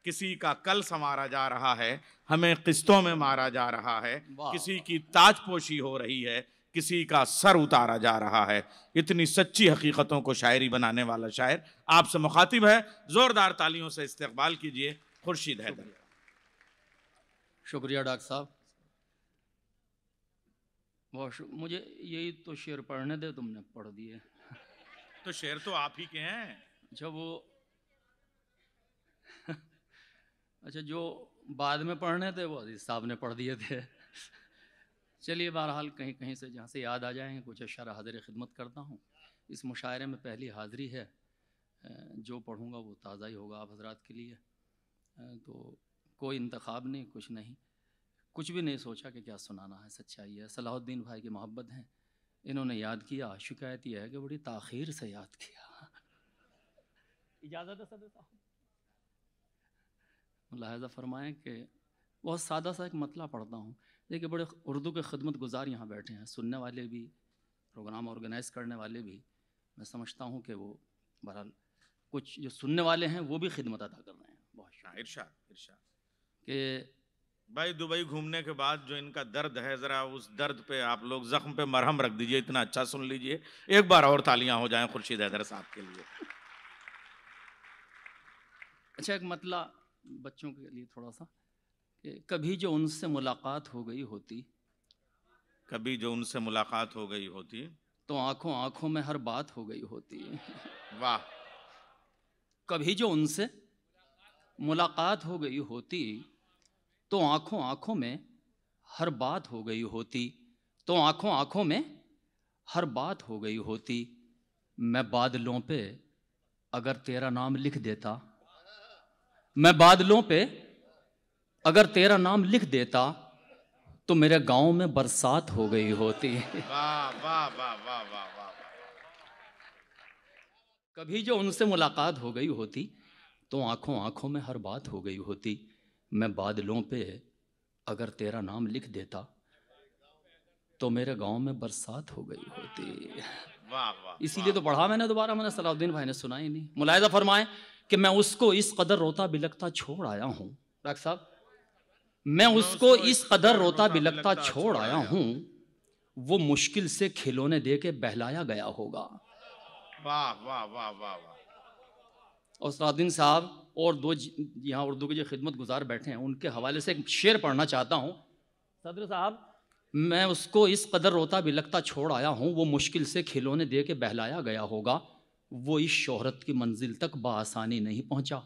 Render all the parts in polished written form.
کسی کا کل سنوارا جا رہا ہے، ہمیں قسطوں میں مارا جا رہا ہے، کسی کی تاج پوشی ہو رہی ہے، کسی کا سر اتارا جا رہا ہے۔ اتنی سچی حقیقتوں کو شاعری بنانے والا شاعر آپ سے مخاطب ہے، زوردار تالیوں سے استقبال کیجئے خورشید حیدر۔ شکریہ ڈاکٹر صاحب، مجھے یہی تو شعر پڑھنے دے، تم نے پڑھ دیے۔ تو شعر تو آپ ہی کے ہیں۔ اچھا جو بعد میں پڑھنے تھے وہ عزیز صاحب نے پڑھ دیے تھے۔ چلیے بہرحال کہیں کہیں سے جہاں سے یاد آ جائیں کچھ اشعار حاضر خدمت کرتا ہوں۔ اس مشاعرے میں پہلی حاضری ہے، جو پڑھوں گا وہ تازہ ہی ہوگا آپ حضرات کے لیے، تو کوئی انتخاب نہیں، کچھ نہیں، کچھ بھی نہیں سوچا کہ کیا سنانا ہے، سچائی ہے۔ صلاح الدین بھائی کی محبت ہیں، انہوں نے یاد کیا، شکایت یہ ہے کہ بڑی تاخیر سے یاد کیا۔ اجازت ہے صدر صاحب؟ ملاحظہ فرمائیں کہ بہت سادہ سا ایک مطلع پڑھتا ہوں، دیکھیں بڑے اردو کے خدمت گزار یہاں بیٹھے ہیں، سننے والے بھی، پروگرام آرگنائز کرنے والے بھی، میں سمجھتا ہوں کہ وہ بہرحال کچھ جو سننے والے ہیں وہ بھی خدمت ادا کر رہے ہیں۔ بہت شکریہ۔ ارشاد کہ بھائی دبئی گھومنے کے بعد جو ان کا درد ہے، ذرا اس درد پہ آپ لوگ زخم پہ مرہم رکھ دیجئے، اتنا اچھا سن لیجئے۔ ایک بار اور تالیاں ہو جائیں خورشید حیدر صاحب کے لیے۔ اچھا ایک مطلع بچوں کے لیے تھوڑا سا، کہ کبھی جو ان سے ملاقات ہو گئی ہوتی، کبھی جو ان سے ملاقات ہو گئی ہوتی، تو آنکھوں آنکھوں میں ہر بات ہو گئی ہوتی۔ واہ۔ کبھی جو ان سے ملاقات ہو گئی ہوتی تو آنکھوں آنکھوں میں ہر بات ہو گئی ہوتی، تو آنکھوں آنکھوں میں ہر بات ہو گئی ہوتی۔ میں بادلوں پہ اگر تیرا نام لکھ دیتا، میں بادلوں پہ اگر تیرا نام لکھ دیتا تو میرے گاؤں میں برسات ہو گئی ہوتی۔ واہ واہ واہ واہ واہ واہ۔ کبھی جو ان سے ملاقات ہو گئی ہوتی تو آنکھوں آنکھوں میں ہر بات ہو گئی ہوتی۔ میں بادلوں پہ اگر تیرا نام لکھ دیتا تو میرے گاؤں میں برسات ہو گئی ہوتی۔ اسی لیے تو پڑھا میں نے دوبارہ، میں نے صلاح الدین بھائی نے سنا ہی نہیں۔ ملاحظہ فرمائیں کہ میں اس کو اس قدر روتا بلکتا چھوڑ آیا ہوں، ڈاکٹر صاحب میں اس کو اس قدر روتا بلکتا چھوڑ آیا ہوں، وہ مشکل سے کھلونے دے کے بہلایا گیا ہوگا۔ واہ واہ واہ واہ واہ۔ اور صلاح الدین صاحب اور دو یہاں اردو کے جو خدمت گزار بیٹھے ہیں ان کے حوالے سے ایک شعر پڑھنا چاہتا ہوں۔ صدر صاحب میں اس کو اس قدر روتا بلکتا چھوڑ آیا ہوں، وہ مشکل سے کھلونے دے کے بہلایا گیا ہوگا، وہ اس شہرت کی منزل تک بآسانی نہیں پہنچا،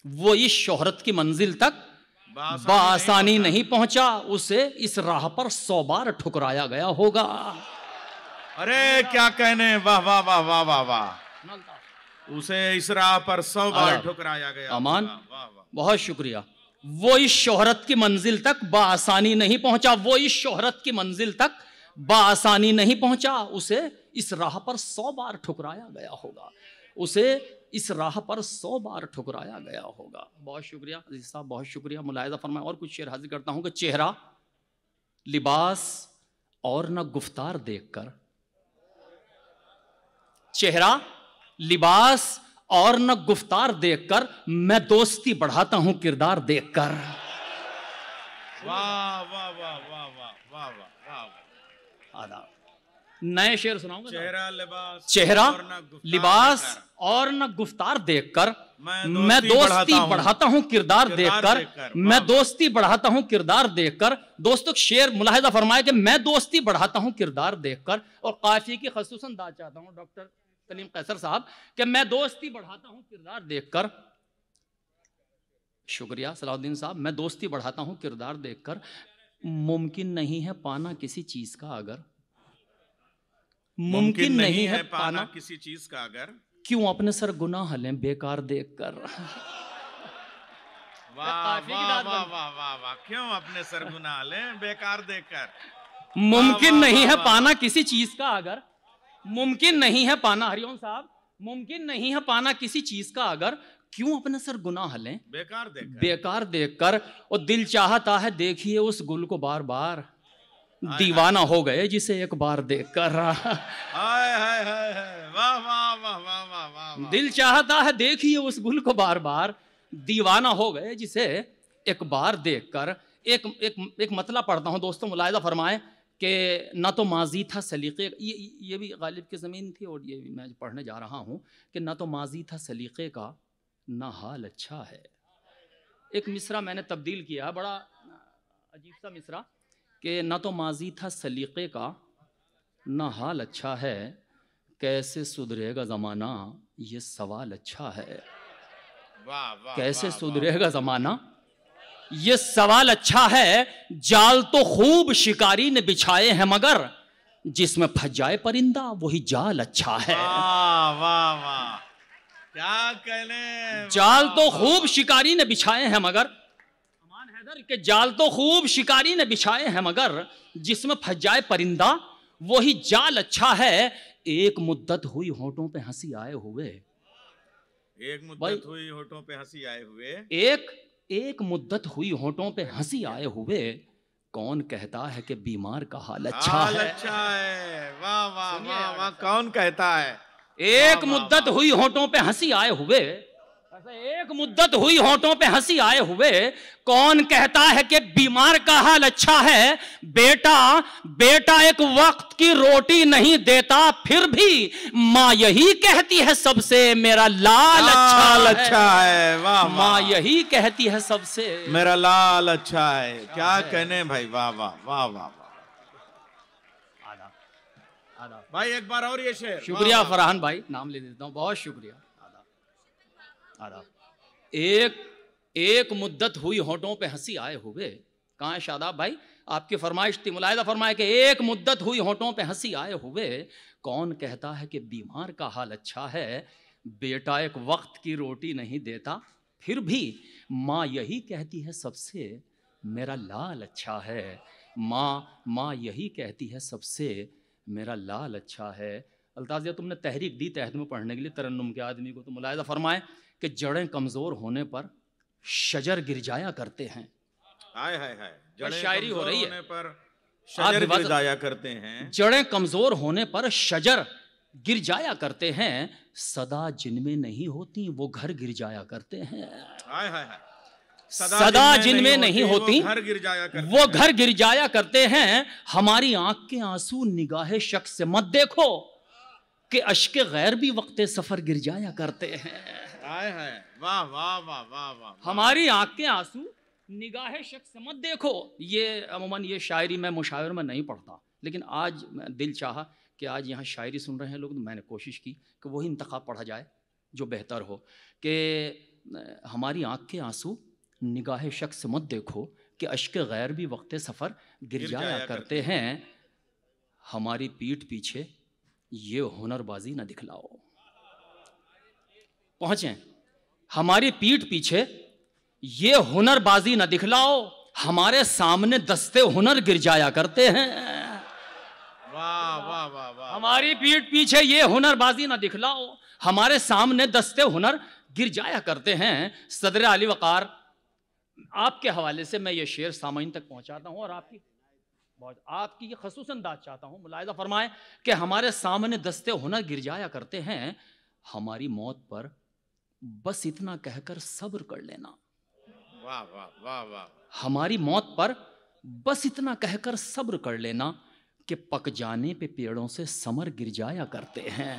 وہ اس شہرت کی منزل تک بآسانی نہیں پہنچا، اسے اس راہ پر 100 بار ٹھکرایا گیا ہوگا۔ ارے کیا کہنے، واہ واہ واہ واہ واہ واہ۔ اسے اس راہ پر 100 بار ٹھکرایا گیا۔ امان بہت شکریہ۔ وہ اس شہرت کی منزل تک بآسانی نہیں پہنچا، وہ اس شہرت کی منزل تک بآسانی نہیں پہنچا، اسے اس راہ پر 100 بار ٹھکرایا گیا ہوگا، اسے اس راہ پر 100 بار ٹھکرایا گیا ہوگا۔ بہت شکریہ عزیز صاحب، بہت شکریہ۔ ملاحظہ فرمائیں اور کچھ شعر حاضر کرتا ہوں کہ چہرہ لباس اور نہ گفتار دیکھ کر، چہرہ لباس اور نہ گفتار دیکھ کر میں دوستی بڑھاتا ہوں کردار دیکھ کر۔ واہ واہ واہ واہ واہ واہ واہ۔ آداب نئے شعر سناؤں گا۔ چہرہ لباس اور نہ گفتار دیکھ کر میں دوستی بڑھاتا ہوں کردار دیکھ کر، میں دوستی بڑھاتا ہوں کردار دیکھ کر۔ دوستو شعر ملاحظہ فرمائے کہ میں دوستی بڑھاتا ہوں کردار دیکھ کر، اور قافیے کی خصوصاً داد چاہتا ہوں ڈاکٹر سلیم قیصر صاحب کہ میں دوستی بڑھاتا ہوں کردار دیکھ کر۔ شکریہ صلاح الدین صاحب۔ میں دوستی بڑھاتا ہوں کردار دیکھ کر، ممکن نہیں ہے پانا کسی چیز کا اگر، ممکن نہیں ہے پانا کسی چیز کا اگر، کیوں اپنے سر گناہ لیں بیکار دیکھ کر۔ واہ واہ واہ واہ واہ، کیوں اپنے سر گناہ لیں بیکار دیکھ کر۔ ممکن نہیں ہے پانا کسی چیز کا اگر، ممکن نہیں ہے پانا، ہری اوم صاحب ممکن نہیں ہے پانا کسی چیز کا اگر، کیوں اپنے سر گناہ لیں بیکار دیکھ کر۔ اور دل چاہتا ہے دیکھیے اس گل کو بار بار، دیوانہ ہو گئے جسے ایک بار دیکھ کر۔ دل چاہتا ہے دیکھیے اس گل کو بار بار، دیوانہ ہو گئے جسے ایک بار دیکھ کر ایک مطلب پڑھتا ہوں دوستوں، ملاحظہ فرمائیں کہ نہ تو ماضی تھا سلیقے، یہ بھی غالب کی زمین تھی اور یہ بھی میں پڑھنے جا رہا ہوں کہ نہ تو ماضی تھا سلیقے کا نہ حال اچھا ہے۔ ایک مصرع میں نے تبدیل کیا، بڑا عجیب سا مصرع، کہ نہ تو ماضی تھا سلیقے کا نہ حال اچھا ہے، کیسے سدھرے گا زمانہ یہ سوال اچھا ہے۔ کیسے سدھرے گا زمانہ یہ سوال اچھا ہے، جال تو خوب شکاری نے بچھائے ہیں مگر جس میں پھنس جائے پرندہ وہی جال اچھا ہے۔ واہ واہ واہ، کیا کہنے، جال تو خوب شکاری نے بچھائے ہیں مگر، امان حیدر کہ جال تو خوب شکاری نے بچھائے ہیں مگر جس میں پھنس جائے پرندہ وہی جال اچھا ہے۔ ایک مدت ہوئی ہونٹوں پہ ہنسی آئے ہوئے، ایک مدت ہوئی ہونٹوں پہ ہنسی آئے ہوئے، ایک مدت ہوئی ہونٹوں پہ ہنسی آئے ہوئے، کون کہتا ہے کہ بیمار کا حال اچھا ہے۔ واہ واہ واہ واہ، کون کہتا ہے؟ ایک مدت ہوئی ہونٹوں پہ ہنسی آئے ہوئے، ایک مدت ہوئی ہونٹوں پہ ہنسی آئے ہوئے، کون کہتا ہے کہ بیمار کا حال اچھا ہے۔ بیٹا ایک وقت کی روٹی نہیں دیتا پھر بھی ماں یہی کہتی ہے سب سے میرا لال اچھا ہے۔ ماں یہی کہتی ہے سب سے میرا لال اچھا ہے، کیا کہنے بھائی، واہ واہ واہ واہ۔ بھائی ایک بار اور یہ شعر۔ شکریہ فرحان بھائی، نام لے دیتا ہوں، بہت شکریہ۔ ایک مدت ہوئی ہونٹوں پہ ہنسی آئے ہوئے، کہاں ہے شاداب بھائی؟ آپ کی فرمائش تھی، ملاحظہ فرمائے کہ ایک مدت ہوئی ہونٹوں پہ ہنسی آئے ہوئے، کون کہتا ہے کہ بیمار کا حال اچھا ہے۔ بیٹا ایک وقت کی روٹی نہیں دیتا پھر بھی ماں یہی کہتی ہے سب سے میرا لال اچھا ہے۔ ماں یہی کہتی ہے سب سے میرا لال اچھا ہے۔ التازیہ تم نے تحریک دی تحت میں پڑھنے کے لیے ترنم کے آدمی کو، تو ملاحظہ فرمائے کہ جڑیں کمزور ہونے پر شجر گر جایا کرتے ہیں۔ شاعری ہو رہی ہے، شجر گر جایا کرتے ہیں، جڑیں کمزور ہونے پر شجر گر جایا کرتے ہیں، صدا جن میں نہیں ہوتی وہ گھر گر جایا کرتے ہیں۔ صدا جن میں نہیں ہوتی وہ گھر گر جایا کرتے ہیں۔ ہماری آنکھ کے آنسو نگاہ شخص سے مت دیکھو کہ اشک غیر بھی وقت سفر گر جایا کرتے ہیں۔ ہماری آنکھ کے آنسو نگاہ شخص سے مت دیکھو۔ یہ عموماً یہ شاعری میں مشاعر میں نہیں پڑھتا، لیکن آج دل چاہا کہ آج یہاں شاعری سن رہے ہیں لوگ، تو میں نے کوشش کی کہ وہی انتخاب پڑھا جائے جو بہتر ہو، کہ ہماری آنکھ کے آنسو نگاہ شخص مت دیکھو کہ اشک غیر بھی وقت سفر گر جایا کرتے ہیں۔ ہماری پیٹھ پیچھے یہ ہنر بازی نہ دکھلاؤ۔ پہنچیں، ہماری پیٹھ پیچھے یہ ہنر بازی نہ دکھلاؤ، ہمارے سامنے دستے ہنر گر جایا کرتے ہیں۔ ہماری پیٹھ پیچھے یہ ہنر بازی نہ دکھلاؤ، ہمارے سامنے دستے ہنر گر جایا کرتے ہیں۔ صدر علی وقار، آپ کے حوالے سے میں یہ شعر سامعین تک پہنچاتا ہوں، اور آپ کی یہ خصوصاً انداز چاہتا ہوں۔ ملاحظہ فرمائیں کہ ہمارے سامنے دستے ہنر گر جایا کرتے ہیں، ہماری موت پر بس اتنا کہہ کر صبر کر لینا۔ ہماری موت پر بس اتنا کہہ کر صبر کر لینا کہ پک جانے پہ پیڑوں سے ثمر گر جایا کرتے ہیں۔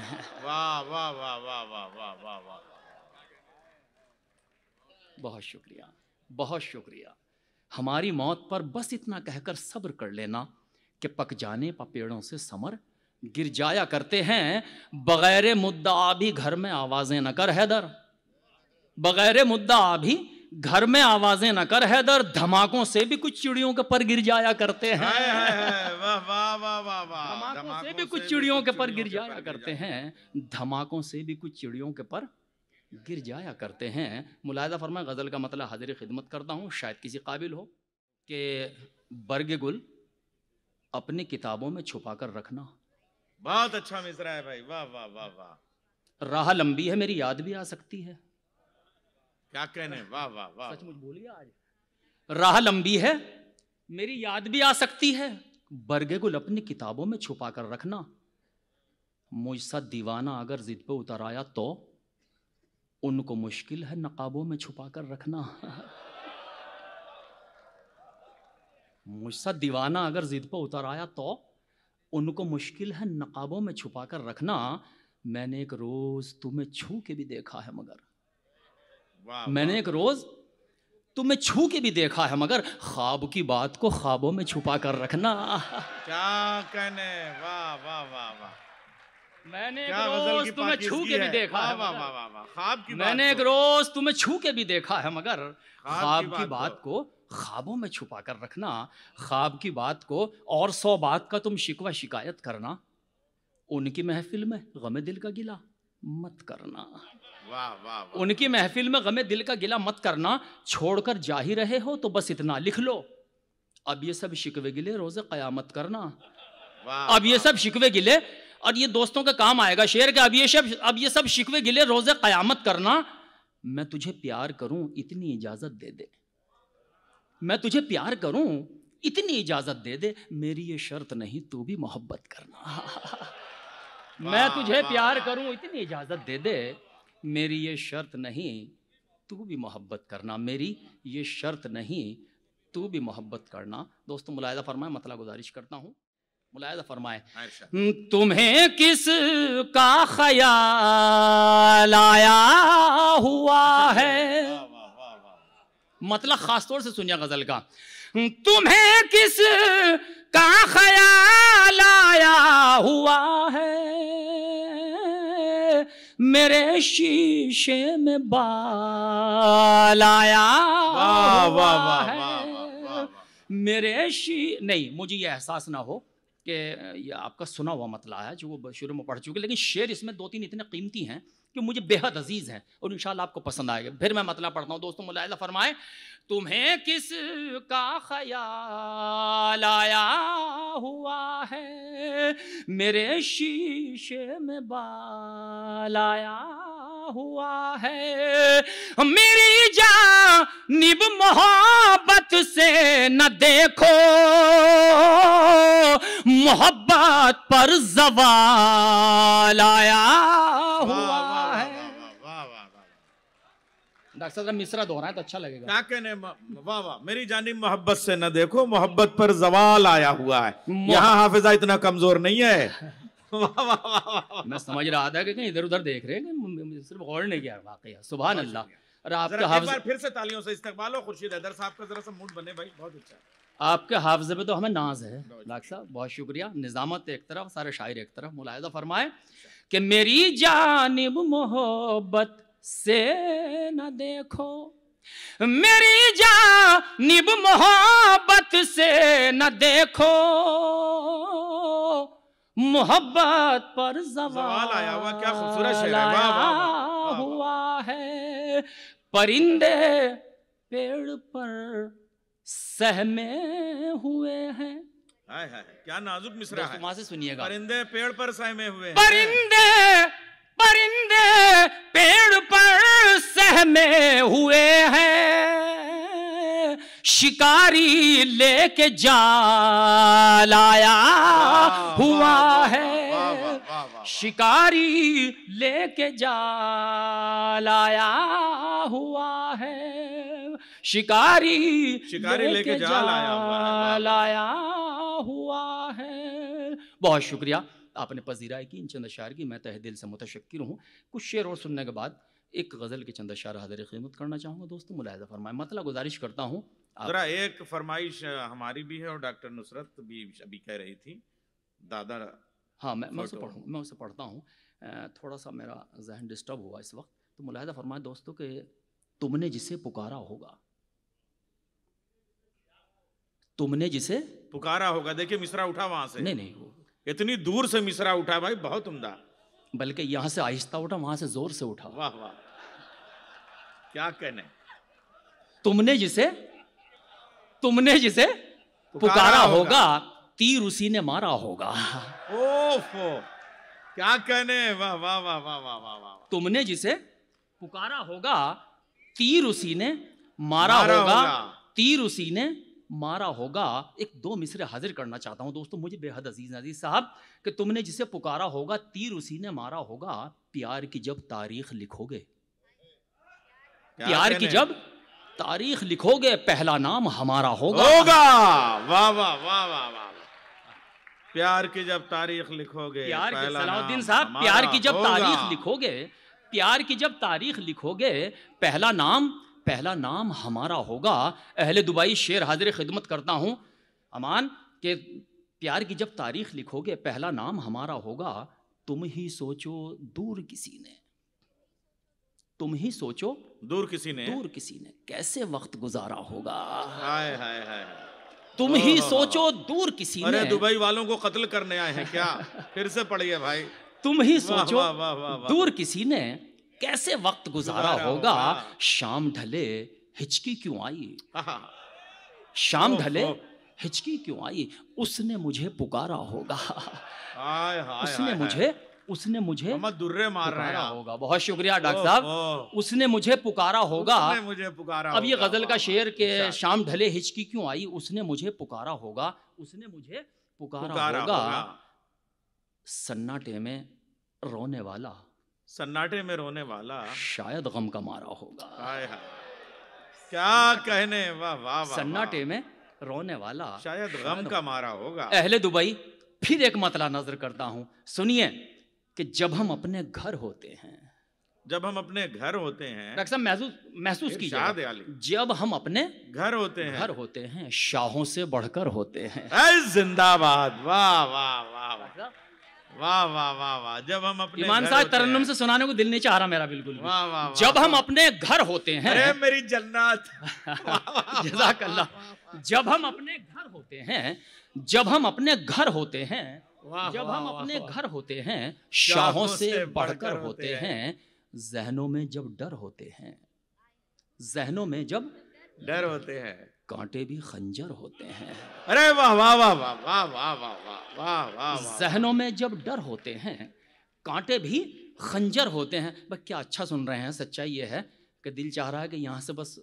بہت شکریہ، بہت شکریہ۔ ہماری موت پر بس اتنا کہہ کر صبر کر لینا کہ پک جانے پہ پیڑوں سے ثمر گر جایا کرتے ہیں۔ بغیر مدعا بھی گھر میں آوازیں نہ کر حیدر، بغیر مدعا بھی گھر میں آوازیں نہ کر حیدر، دھماکوں سے بھی کچھ چڑیوں کے پر گر جایا کرتے ہیں۔ دھماکوں سے بھی کچھ چڑیوں کے پر گر جایا کرتے ہیں، دھماکوں سے بھی کچھ چڑیوں کے پر گر جایا کرتے ہیں۔ ملاحظہ فرمائیں، غزل کا مطلب حاضر خدمت کرتا ہوں، شاید کسی قابل ہو، کہ برگ گل اپنی کتابوں میں چھپا کر رکھنا۔ بہت اچھا مصرع ہے بھائی، واہ واہ واہ واہ۔ راہ لمبی ہے میری یاد بھی آ سکتی ہے۔ کیا کہنے، واہ واہ واہ۔ سچ مجھ بولیے، آج راہ لمبی ہے میری یاد بھی آ سکتی ہے، برگ گل اپنی کتابوں میں چھپا کر رکھنا۔ مجھ سا دیوانہ اگر ضد پہ اتر آیا تو ان کو مشکل ہے نقابوں میں چھپا کر رکھنا. مجھ سا دیوانہ اگر ضد پہ اتر آیا تو ان کو مشکل ہے نقابوں میں چھپا کر رکھنا. میں نے ایک روز تمہیں چھو کے بھی دیکھا ہے مگر میں نے ایک روز تمہیں چھو کے بھی دیکھا ہے مگر خواب کی بات کو خوابوں میں چھپا کر رکھنا. کیا کہنے. واہ واہ واہ واہ. میں نے ایک روز تمہیں چھو کے بھی دیکھا ہے مگر میں نے ایک روز تمہیں چھو کے بھی دیکھا ہے مگر خواب کی بات کو خوابوں میں چھپا کر رکھنا. خواب کی بات کو اور 100 بات کا تم شکوہ شکایت کرنا. ان کی محفل میں غم دل کا گلہ مت کرنا. ان کی محفل میں غم دل کا گلہ مت کرنا. چھوڑ کر جا ہی رہے ہو تو بس اتنا لکھ لو اب یہ سب شکوے گلے روز قیامت کرنا. اب یہ سب شکوے گلے اور یہ دوستوں کا کام آئے گا شعر کہ اب یہ سب شکوے گلے روز قیامت کرنا. میں تجھے پیار کروں اتنی اجازت دے دے. میں تجھے پیار کروں اتنی اجازت دے دے. میری یہ شرط نہیں تو بھی محبت کرنا. میں تجھے پیار کروں اتنی اجازت دے دے. میری یہ شرط نہیں تو بھی محبت کرنا. میری یہ شرط نہیں تو بھی محبت کرنا. دوستو ملاحظہ فرمائیں, مطلع گزارش کرتا ہوں. ملاحظہ فرمائیں, تمہیں کس کا خیال آیا ہوا ہے. مطلب خاص طور سے سنیا غزل کا. تمہیں کس کا خیال آیا ہوا ہے میرے شیشے میں بال آیا ہوا ہے میرے نہیں, مجھے یہ احساس نہ ہو کہ یہ آپ کا سنا ہوا مطلع ہے جو وہ شروع میں پڑھ چکے, لیکن شعر اس میں 2-3 اتنے قیمتی ہیں کہ مجھے بے حد عزیز ہیں اور انشاءاللہ آپ کو پسند آئے گا. پھر میں مطلع پڑھتا ہوں. دوستوں ملاحظہ فرمائیں, تمہیں کس کا خیال آیا ہوا ہے میرے شیشے میں بال آیا ہوا ہے. میری جانب محبت سے نہ دیکھو محبت پر زوال آیا ہوا ہے. ڈاکٹر صاحب مصرع دہرائیں تو اچھا لگے گا. کیا کہنے. واہ واہ. میری جانب محبت سے نہ دیکھو محبت پر زوال آیا ہوا ہے. یہاں حافظہ اتنا کمزور نہیں ہے. میں سمجھ رہا تھا کہ کہیں ادھر ادھر دیکھ رہے ہیں, صرف غور نہیں کیا. واقعی سبحان اللہ. اور آپ کے حافظ پھر سے تالیوں سے استقبال ہو خورشید حیدر صاحب کا. ذرا سا موڈ بنے بھائی, بہت اچھا. آپ کے حافظے پہ تو ہمیں ناز ہے ڈاکٹر صاحب, بہت شکریہ. نظامت ایک طرف, سارے شاعر ایک طرف. ملاحظہ فرمائے کہ میری جانب محبت سے نہ دیکھو میری جانب محبت سے نہ دیکھو محبت پر زوال آیا ہوا. کیا خوبصورت شعر آیا ہوا ہے. پرندے پیڑ پر سہمے ہوئے ہیں. کیا نازک مصرع ہے. وہاں سے سنیے گا. پرندے پیڑ پر سہمے ہوئے. پرندے پیڑ پر سہمے ہوئے ہیں شکاری لے کے جال آیا ہوا ہے. شکاری لے کے جال آیا ہوا ہے. شکاری لے کے جال آیا ہوا ہے. بہت شکریہ, آپ نے پذیرائی کی ان چند اشعار کی. میں تہ دل سے متشکر ہوں. کچھ شعر اور سننے کے بعد ایک غزل کے چند اشعار حاضر خدمت کرنا چاہوں گا. دوستو ملاحظہ فرمائیں, مطلب گزارش کرتا ہوں. ذرا ایک فرمائش ہماری بھی ہے اور ڈاکٹر نصرت بھی ابھی کہہ رہی تھی دادا. ہاں میں اسے پڑھتا ہوں. تھوڑا سا میرا ذہن ڈسٹرب ہوا اس وقت. تو ملاحظہ فرمائیں دوستو کہ تم نے جسے پکارا ہوگا, تم نے جسے پکارا ہوگا. دیکھیں مصرع اٹھا وہاں سے. نہیں اتنی دور سے مصرع اٹھا بھائی, بہت عمدہ. بلکہ یہاں سے آہستہ اٹھا, وہاں سے زور سے اٹھا. واہ واہ. کیا کہنے. تم نے جسے پکارا ہوگا تیر اسی نے مارا ہوگا. اوفو. کیا کہنے. واہ واہ واہ واہ واہ واہ. تم نے جسے پکارا ہوگا تیر اسی نے مارا ہوگا. تیر اسی نے مارا ہوگا. ایک 2 مصرے حاضر کرنا چاہتا ہوں دوستو, مجھے بے حد عزیز صاحب, کہ تم نے جسے پکارا ہوگا تیر اسی نے مارا ہوگا. پیار کی جب تاریخ لکھو گے, پیار کی جب تاریخ لکھو گے پہلا نام ہمارا ہوگا. واہ واہ واہ واہ واہ. پیار کی جب تاریخ لکھو گے صلاح الدین صاحب پیار کی جب تاریخ لکھو گے، پیار کی جب تاریخ لکھو گے پہلا نام ہمارا ہوگا. اہل دبئی شعر حاضر خدمت کرتا ہوں امان کہ پیار کی جب تاریخ لکھو گے پہلا نام ہمارا ہوگا. تم ہی سوچو دور کسی نے دور کسی نے کیسے وقت گزارا ہوگا. ہائے ہائے ہائے. تم ہی سوچو دور کسی نے. دبئی والوں کو قتل کرنے آئے ہیں کیا؟ پھر سے پڑھیے بھائی. تم ہی سوچو دور کسی نے کیسے وقت گزارا ہوگا. شام ڈھلے ہچکی کیوں آئی، شام ڈھلے ہچکی کیوں آئی. اس نے مجھے پکارا ہوگا، اس نے مجھے پکارا ہوگا. بہت شکریہ ڈاکٹر صاحب. اس نے مجھے پکارا ہوگا. اب یہ غزل کا شعر کہ شام ڈھلے ہچکی کیوں آئی، اس نے مجھے پکارا ہوگا، اس نے مجھے پکارا ہوگا. سناٹے میں رونے والا شاید غم کا مارا ہوگا. کیا کہنے. سناٹے میں رونے والا شاید غم کا مارا ہوگا. اہل دبئی پھر ایک مطلع نظر کرتا ہوں، سنیے کہ جب ہم اپنے گھر ہوتے ہیں ڈاکٹر صاحب محسوس کیجیے، جب ہم اپنے گھر ہوتے ہیں شاہوں سے بڑھ کر ہوتے ہیں. زندہ باد. واہ واہ واہ واہ واہ واہ واہ. جب ہم اپنے ایمان صاحب ترنم سے سنانے کو دل نہیں چاہ رہا میرا بالکل. جب ہم اپنے گھر ہوتے ہیں، ارے میری جنت. جزاک اللہ. جب ہم اپنے گھر ہوتے ہیں، جب ہم اپنے گھر ہوتے ہیں شاہوں سے بڑھ کر ہوتے ہیں. ذہنوں میں جب ڈر ہوتے ہیں کانٹے بھی خنجر ہوتے ہیں. ارے واہ واہ واہ واہ واہ واہ واہ واہ واہ. ذہنوں میں جب ڈر ہوتے ہیں کانٹے بھی خنجر ہوتے ہیں. بس کیا اچھا سن رہے ہیں. سچائی یہ ہے کہ دل چاہ رہا ہے کہ یہاں سے بس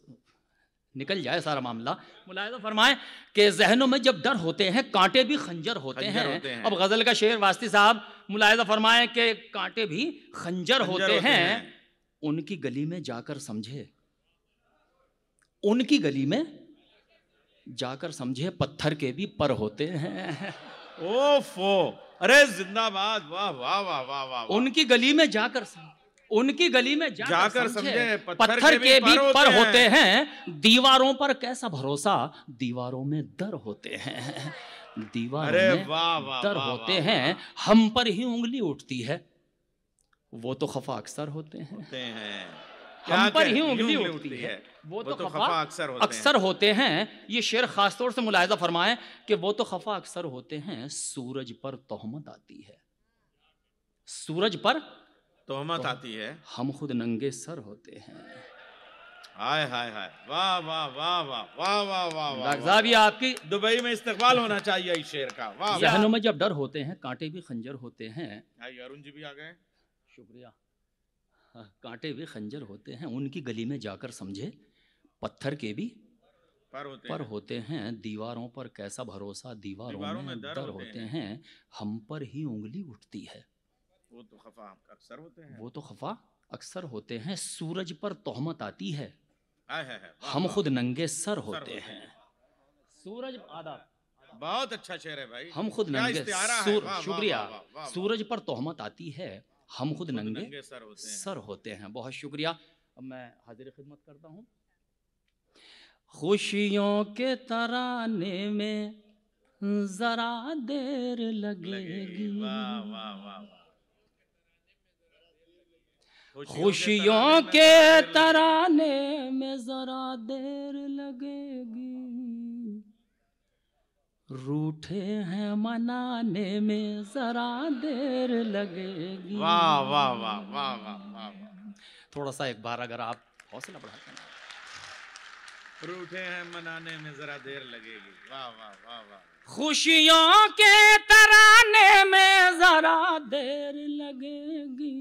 نکل جائے سارا معاملہ. ملاحظہ فرمائیں کہ ذہنوں میں جب ڈر ہوتے ہیں کانٹے بھی خنجر ہوتے ہیں. اب غزل کا شعر واسطی صاحب ملاحظہ فرمائیں کہ کانٹے بھی خنجر ہوتے ہیں. ان کی گلی میں جا کر سمجھے، ان کی گلی میں جا کر سمجھے پتھر کے بھی پر ہوتے ہیں. اوفو. ارے زندہ باد. واہ واہ واہ واہ واہ. ان کی گلی میں جا کر سمجھے پتھر کے بھی پر ہوتے ہیں. دیواروں پر کیسا بھروسہ، دیواروں میں در ہوتے ہیں. دیواروں میں در ہوتے ہیں. ہم پر ہی انگلی اٹھتی ہے، وہ تو خفا اکثر ہوتے ہیں. ہم پر ہی انگلی اٹھتی ہے، وہ تو خفا اکثر ہوتے ہیں. یہ شعر خاص طور سے ملاحظہ فرمائیں کہ وہ تو خفا اکثر ہوتے ہیں. سورج پر تہمت آتی ہے، سورج پر تہمت آتی ہے، ہم خود ننگے سر ہوتے ہیں. ہائے ہائے ہائے. واہ واہ واہ واہ واہ واہ واہ. ڈاکٹر صاحب یہ آپ کی دبئی میں استقبال ہونا چاہیے اس شعر کا. ذہنوں میں جب ڈر ہوتے ہیں کانٹے بھی خنجر ہوتے ہیں. ارون جی بھی آ گئے. شکریہ. کانٹے بھی خنجر ہوتے ہیں. ان کی گلی میں جا کر سمجھے پتھر کے بھی پر ہوتے ہیں. دیواروں پر کیسا بھروسہ، دیواروں میں در ہوتے ہیں. ہم پر ہی انگلی اٹھتی ہے، وہ تو خفا اکثر ہوتے ہیں. وہ تو خفا اکثر ہوتے ہیں. سورج پر تہمت آتی ہے، ہم خود ننگے سر ہوتے ہیں. سورج آداب. بہت اچھا شعر ہے بھائی. ہم خود ننگے شکریہ. سورج پر تہمت آتی ہے، ہم خود ننگے سر ہوتے ہیں. بہت شکریہ. اب میں حاضر خدمت کرتا ہوں. خوشیوں کے ترانے میں ذرا دیر لگے گی، خوشیوں کے ترانے میں ذرا دیر لگے گی، روٹھے ہیں منانے میں ذرا دیر لگے گی. واہ واہ واہ واہ واہ. تھوڑا سا ایک بار اگر آپ حوصلہ بڑھاتے ہیں. روٹھے ہیں منانے میں ذرا دیر لگے گی. واہ واہ واہ واہ. خوشیوں کے ترانے میں ذرا دیر لگے گی،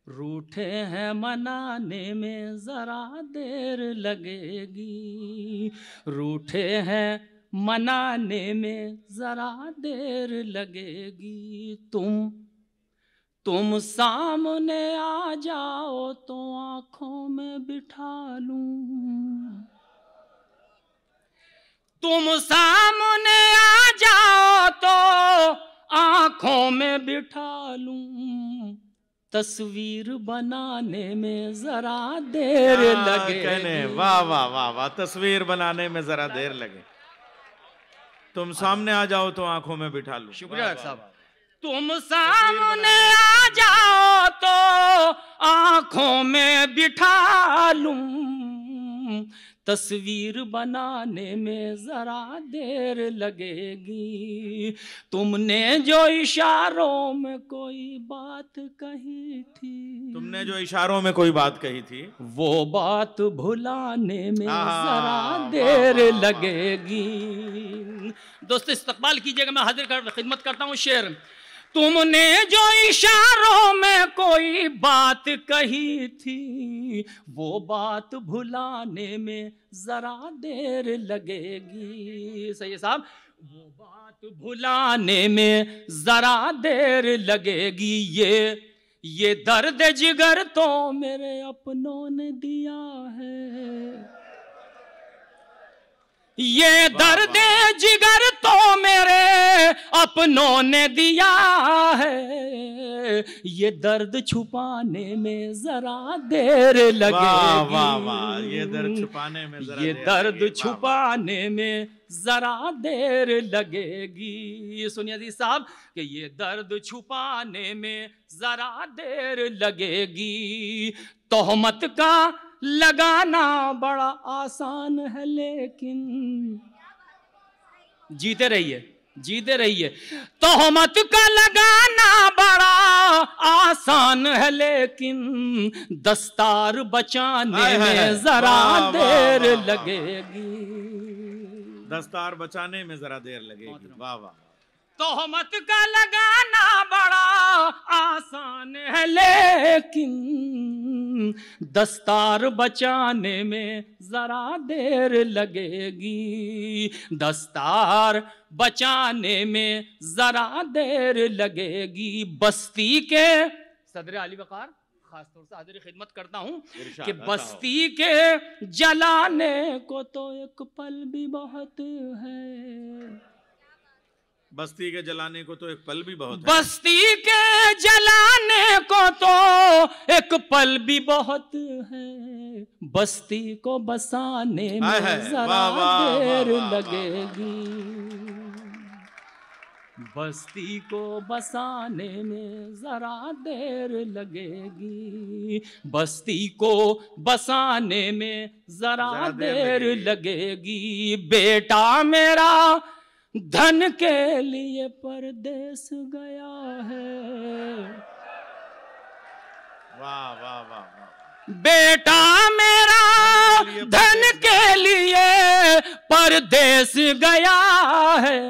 روٹھے ہیں منانے میں ذرا دیر لگے گی، روٹھے ہیں منانے میں ذرا دیر لگے گی. تم سامنے آ جاؤ تو آنکھوں میں بٹھا لوں، تم سامنے آ جاؤ تو آنکھوں میں بٹھا لوں، تصویر بنانے میں ذرا دیر لگے کہنے واہ واہ واہ واہ، تصویر بنانے میں ذرا دیر لگے، تم سامنے آ جاؤ تو آنکھوں میں بٹھا لوں۔ شکریہ ڈاکٹر صاحب۔ تم سامنے آ جاؤ تو آنکھوں میں بٹھا لوں، تصویر بنانے میں ذرا دیر لگے گی، تم نے جو اشاروں میں کوئی بات کہی تھی، تم نے جو اشاروں میں کوئی بات کہی تھی، وہ بات بھلانے میں ذرا دیر لگے گی۔ دوستو استقبال کیجئے گا، میں حاضر خدمت کرتا ہوں شعر۔ تم نے جو اشاروں میں کوئی بات کہی تھی، وہ بات بھلانے میں ذرا دیر لگے گی۔ صحیح صاحب، وہ بات بھلانے میں ذرا دیر لگے گی، یہ درد جگر تو میرے اپنوں نے دیا ہے، یہ درد جگر تو میرے اپنوں نے دیا ہے، یہ درد چھپانے میں ذرا دیر لگے گی، واہ واہ، یہ درد چھپانے میں ذرا یہ درد چھپانے میں ذرا دیر لگے گی۔ سنیے عزیز صاحب کہ یہ درد چھپانے میں ذرا دیر لگے گی، تہمت کا لگانا بڑا آسان ہے لیکن جیتے رہیے جیتے رہیے، تہمت کا لگانا بڑا آسان ہے لیکن دستار بچانے میں ذرا دیر لگے گی، دستار بچانے میں ذرا دیر لگے گی۔ واہ واہ، تہمت کا لگانا بڑا آسان ہے لیکن دستار بچانے میں ذرا دیر لگے گی، دستار بچانے میں ذرا دیر لگے گی، بستی کے صدر علی وقار خاص طور سے حاضر خدمت کرتا ہوں کہ بستی کے جلانے کو تو ایک پل بھی بہت ہے، بستی کے جلانے کو تو ایک پل بھی بہت ہے، بستی کے جلانے کو تو ایک پل بھی بہت ہے، بستی کو بسانے میں ذرا دیر لگے گی، بستی کو بسانے میں ذرا دیر لگے گی، بستی کو بسانے میں ذرا دیر لگے گی، بیٹا میرا دھن کے لیے پردیس گیا ہے، واہ واہ واہ، بیٹا میرا دھن کے لیے پردیس گیا ہے،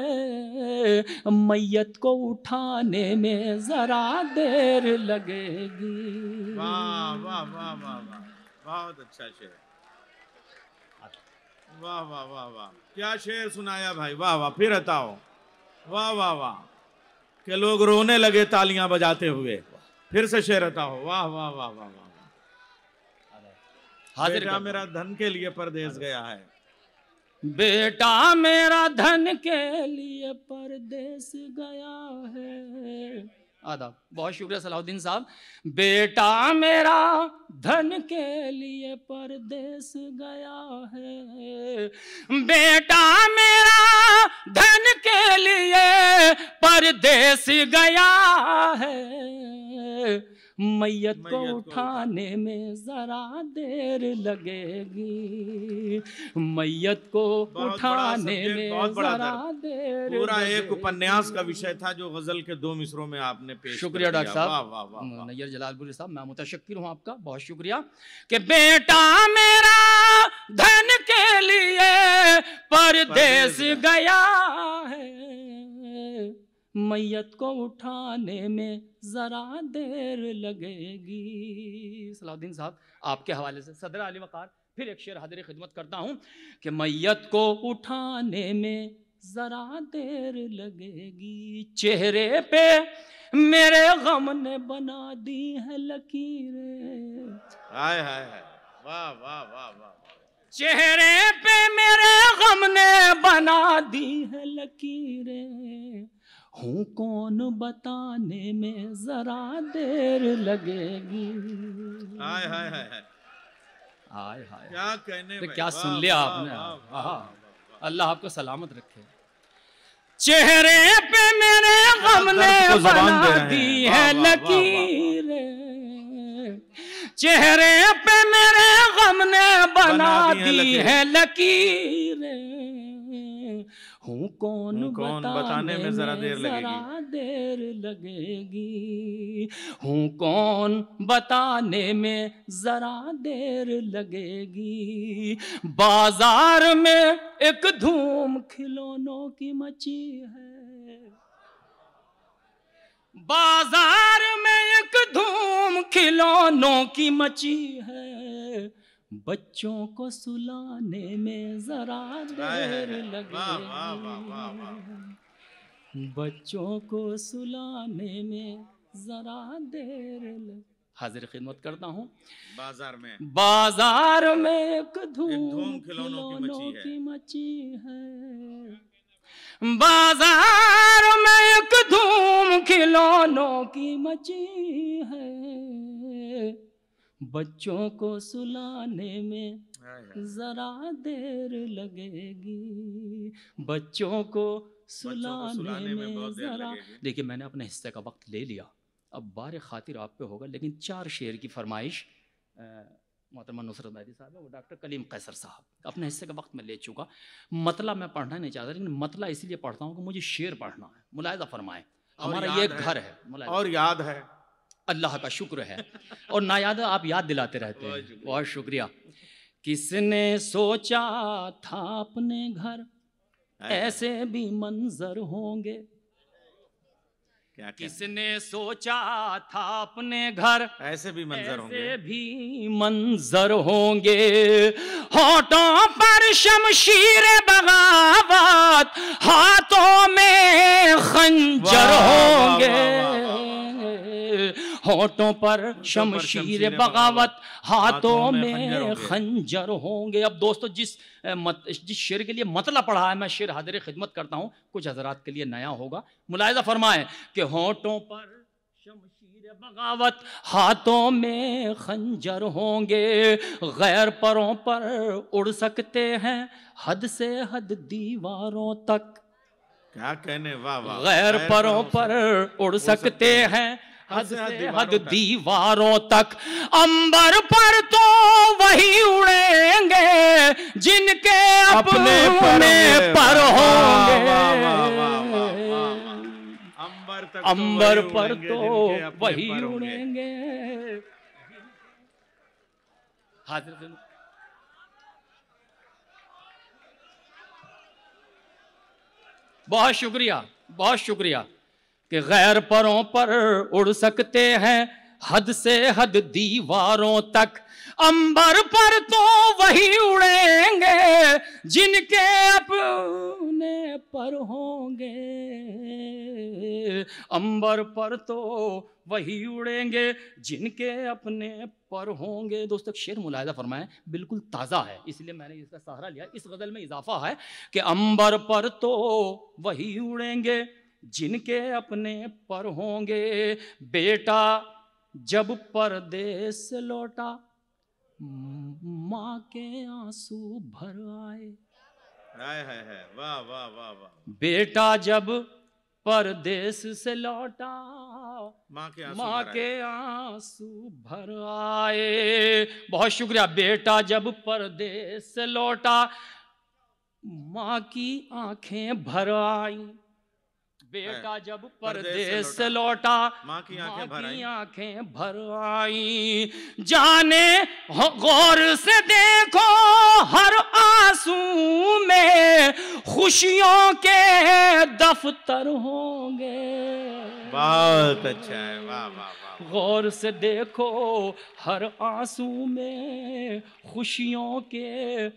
میت کو اٹھانے میں ذرا دیر لگے گی۔ واہ واہ واہ واہ واہ، بہت اچھا شعر، واہ واہ واہ واہ، کیا شعر سنایا بھائی، واہ واہ، پھر بتاؤ، واہ واہ واہ، کہ لوگ رونے لگے تالیاں بجاتے ہوئے، پھر سے شعر بتاؤ، واہ واہ واہ واہ واہ، بیٹا میرا دھن کے لیے پردیس گیا ہے، بیٹا میرا دھن کے لیے پردیس گیا ہے، آداب، بہت شکریہ صلاح الدین صاحب، بیٹا میرا دھن کے لیے پردیس گیا ہے، بیٹا میرا دھن کے لیے پردیس گیا ہے، میت کو اٹھانے میں ذرا دیر لگے گی، میت کو اٹھانے میں ذرا دیر، پورا ایک اپنیاس کا وشے تھا جو غزل کے 2 مصروں میں آپ نے پیش کیا۔ شکریہ ڈاکٹر صاحب، نیر جلال پوری صاحب، میں متشکر ہوں آپ کا، بہت شکریہ کہ بیٹا میرا دھن کے لیے پردیس گیا ہے، میت کو اٹھانے میں ذرا دیر لگے گی۔ صلاح الدین صاحب آپ کے حوالے سے صدر علی وقار پھر ایک شعر حاضر خدمت کرتا ہوں کہ میت کو اٹھانے میں ذرا دیر لگے گی، چہرے پہ میرے غم نے بنا دی ہے لکیریں. ہائے ہائے ہائے، واہ واہ واہ واہ. چہرے پہ میرے غم نے بنا دی ہے لکیریں. ہوں کون بتانے میں ذرا دیر لگے گی. ہائے ہائے ہائے ہائے، ہائے ہائے، کیا کہنے میں. کیا سن لیا آپ نے. اللہ آپ کو سلامت رکھے. چہرے پہ میرے غم نے بنا دی ہے لکیریں. چہرے پہ میرے غم نے بنا دی ہے لکیریں. ہوں کون بتانے میں ذرا دیر لگے گی. ہوں کون بتانے میں ذرا دیر لگے گی. بازار میں ایک دھوم کھلونوں کی مچی ہے. بازار میں ایک دھوم کھلونوں کی مچی ہے. بچوں کو سلانے میں ذرا دیر لگے گی. بچوں کو سلانے میں ذرا دیر لگے. حاضر خدمت کرتا ہوں. بازار میں ایک دھوم کھلونوں کی مچی ہے. بازار میں ایک دھوم کھلونوں کی مچی ہے. بچوں کو سلانے میں ذرا دیر لگے گی. بچوں کو سلانے میں ذرا. دیکھیے میں نے اپنے حصے کا وقت لے لیا. اب بار خاطر آپ پہ ہوگا، لیکن 4 شعر کی فرمائش محترمہ نصرت مہدی صاحب ہے، وہ ڈاکٹر کلیم قیصر صاحب. اپنے حصے کا وقت میں لے چکا. مطلع میں پڑھنا نہیں چاہتا، لیکن مطلع اس لیے پڑھتا ہوں کہ مجھے شعر پڑھنا ہے. ملاحظہ فرمائیں، ہمارا یہ گھر ہے. اور یاد ہے، اللہ کا شکر ہے. اور نہ یاد ہے آپ یاد دلاتے رہتے ہیں. بہت شکریہ. کس نے سوچا تھا اپنے گھر ایسے بھی منظر ہوں گے. کس نے سوچا تھا اپنے گھر ایسے بھی منظر ہوں گے. ایسے بھی منظر ہوں گے. ہونٹوں پر شمشیر بغاوت، ہاتھوں میں خنجر ہوں گے. ہونٹوں پر شمشیر بغاوت، ہاتھوں میں خنجر ہوں گے. اب دوستو جس شعر کے لیے مطلع پڑھا ہے، میں شعر حاضر خدمت کرتا ہوں، کچھ حضرات کے لیے نیا ہوگا. ملاحظہ فرمائیں کہ ہونٹوں پر شمشیر بغاوت، ہاتھوں میں خنجر ہوں گے. غیر پروں پر اڑ سکتے ہیں حد سے حد دیواروں تک. کیا کہنے، واہ واہ. غیر پروں پر اڑ سکتے ہیں حد سے حد دیواروں تک. عنبر پر تو وہی اڑیں گے جن کے اپنے پر ہوں گے. عنبر پر تو وہی اڑیں گے. حاضر بہت شکریہ، بہت شکریہ. کہ غیر پروں پر اڑ سکتے ہیں حد سے حد دیواروں تک. عنبر پر تو وہی اڑیں گے جن کے اپنے پر ہوں گے. عنبر پر تو وہی اڑیں گے جن کے اپنے پر ہوں گے. دوستو شعر ملاحظہ فرمائیں، بالکل تازہ ہے، اس لیے میں نے اس کا سہارا لیا. اس غزل میں اضافہ ہے کہ عنبر پر تو وہی اڑیں گے جن کے اپنے پر ہوں گے. بیٹا جب پردیس سے لوٹا ماں کے آنسو بھر آئے. واہ واہ واہ واہ. بیٹا جب پردیس سے لوٹا ماں کے آنسو بھر آئے. بہت شکریہ. بیٹا جب پردیس سے لوٹا ماں کی آنکھیں بھر آئیں. بیٹا جب پردیس سے لوٹا ماں کی آنکھیں بھر آئیں. جانے غور سے دیکھو ہر آنسو میں خوشیوں کے دفتر ہوں گے. بہت اچھا ہے، واہ واہ واہ. غور سے دیکھو ہر آنسو میں خوشیوں کے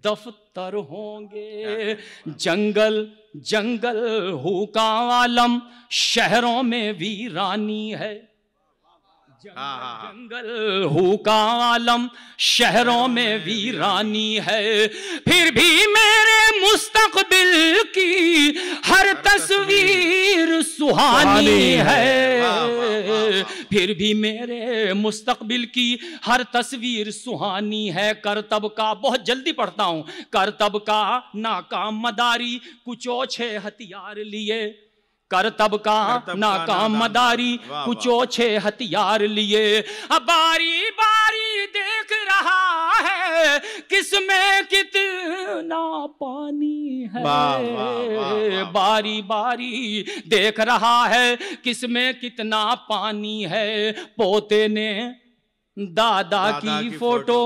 دفتر ہوں گے. جنگل جنگل ہو کا عالم شہروں میں ویرانی ہے. جنگل ہو کا عالم شہروں میں ویرانی ہے. پھر بھی میرے مستقبل کی ہر تصویر سہانی ہے. پھر بھی میرے مستقبل کی ہر تصویر سہانی ہے. کرتب کا، بہت جلدی پڑھتا ہوں، کرتب کا ناکام مداری کچھ اوچھے ہتھیار لیے. کرتب کا ناکام مداری کچھ اوچھے ہتھیار لیے. باری باری دیکھ رہا ہے کس میں کتنا پانی ہے. باری باری دیکھ رہا ہے کس میں کتنا پانی ہے. پوتے نے دادا کی فوٹو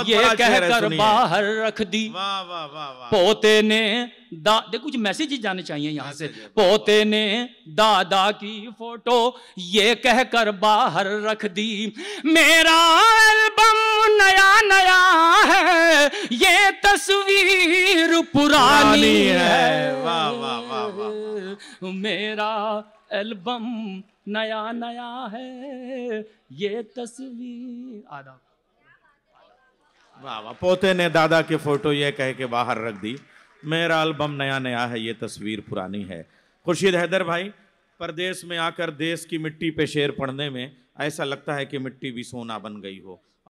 یہ کہہ کر باہر رکھ دی. پوتے نے دیکھو کچھ میسیج جانے چاہیے یہاں سے. پوتے نے دادا کی فوٹو یہ کہہ کر باہر رکھ دی. میرا البم نیا نیا ہے یہ تصویر پرانی ہے. میرا البم نیا نیا ہے یہ تصویر. آدھا واہ واہ. پوتے نے دادا کی فوٹو یہ کہہ کے باہر رکھ دی. میرا البم نیا نیا ہے یہ تصویر پرانی ہے. خورشید حیدر بھائی، پردیس میں آ کر دیس کی مٹی پہ شعر پڑھنے میں ایسا لگتا ہے کہ مٹی بھی سونا بن گئی ہو.